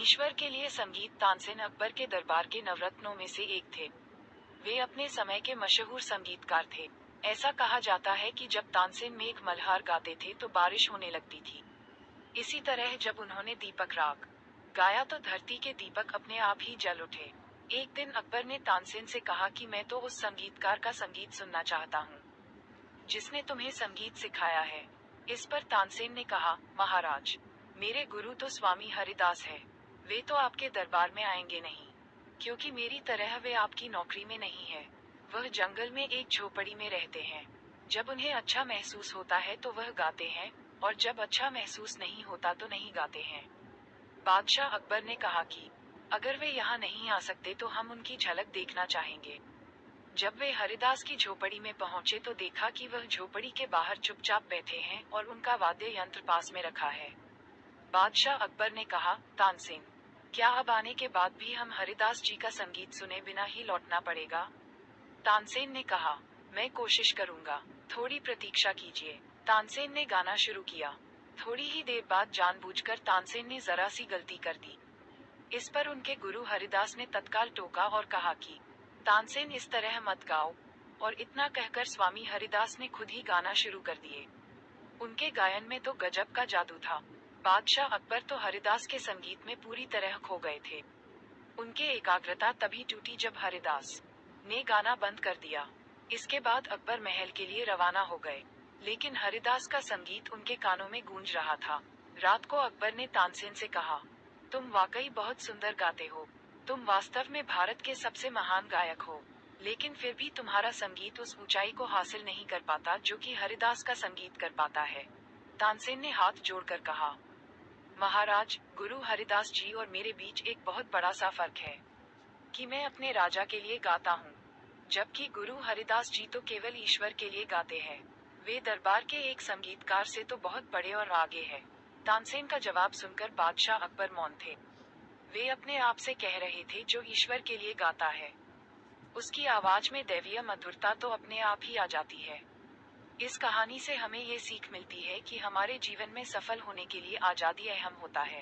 ईश्वर के लिए संगीत। तानसेन अकबर के दरबार के नवरत्नों में से एक थे। वे अपने समय के मशहूर संगीतकार थे। ऐसा कहा जाता है कि जब तानसेन मेघ मल्हार गाते थे तो बारिश होने लगती थी। इसी तरह जब उन्होंने दीपक राग गाया तो धरती के दीपक अपने आप ही जल उठे। एक दिन अकबर ने तानसेन से कहा कि मैं तो उस संगीतकार का संगीत सुनना चाहता हूँ जिसने तुम्हें संगीत सिखाया है। इस पर तानसेन ने कहा, महाराज, मेरे गुरु तो स्वामी हरिदास है। वे तो आपके दरबार में आएंगे नहीं, क्योंकि मेरी तरह वे आपकी नौकरी में नहीं है। वह जंगल में एक झोपड़ी में रहते हैं। जब उन्हें अच्छा महसूस होता है तो वह गाते हैं, और जब अच्छा महसूस नहीं होता तो नहीं गाते हैं। बादशाह अकबर ने कहा कि अगर वे यहाँ नहीं आ सकते तो हम उनकी झलक देखना चाहेंगे। जब वे हरिदास की झोपड़ी में पहुंचे तो देखा कि वह झोपड़ी के बाहर चुपचाप बैठे हैं और उनका वाद्य यंत्र पास में रखा है। बादशाह अकबर ने कहा, तानसेन, क्या अब आने के बाद भी हम हरिदास जी का संगीत सुने बिना ही लौटना पड़ेगा? तानसेन ने कहा, मैं कोशिश करूंगा, थोड़ी प्रतीक्षा कीजिए। तानसेन ने गाना शुरू किया। थोड़ी ही देर बाद जानबूझकर तानसेन ने जरा सी गलती कर दी। इस पर उनके गुरु हरिदास ने तत्काल टोका और कहा कि तानसेन, इस तरह मत गाओ। और इतना कहकर स्वामी हरिदास ने खुद ही गाना शुरू कर दिए। उनके गायन में तो गजब का जादू था। बादशाह अकबर तो हरिदास के संगीत में पूरी तरह खो गए थे। उनके एकाग्रता तभी टूटी जब हरिदास ने गाना बंद कर दिया। इसके बाद अकबर महल के लिए रवाना हो गए, लेकिन हरिदास का संगीत उनके कानों में गूंज रहा था। रात को अकबर ने तानसेन से कहा, तुम वाकई बहुत सुंदर गाते हो। तुम वास्तव में भारत के सबसे महान गायक हो, लेकिन फिर भी तुम्हारा संगीत उस ऊंचाई को हासिल नहीं कर पाता जो कि हरिदास का संगीत कर पाता है। तानसेन ने हाथ जोड़कर कहा, महाराज, गुरु हरिदास जी और मेरे बीच एक बहुत बड़ा सा फर्क है कि मैं अपने राजा के लिए गाता हूँ, जबकि गुरु हरिदास जी तो केवल ईश्वर के लिए गाते हैं। वे दरबार के एक संगीतकार से तो बहुत बड़े और आगे है। तानसेन का जवाब सुनकर बादशाह अकबर मौन थे। वे अपने आप से कह रहे थे, जो ईश्वर के लिए गाता है उसकी आवाज में दैवीय मधुरता तो अपने आप ही आ जाती है। इस कहानी से हमें ये सीख मिलती है कि हमारे जीवन में सफल होने के लिए आजादी अहम होता है।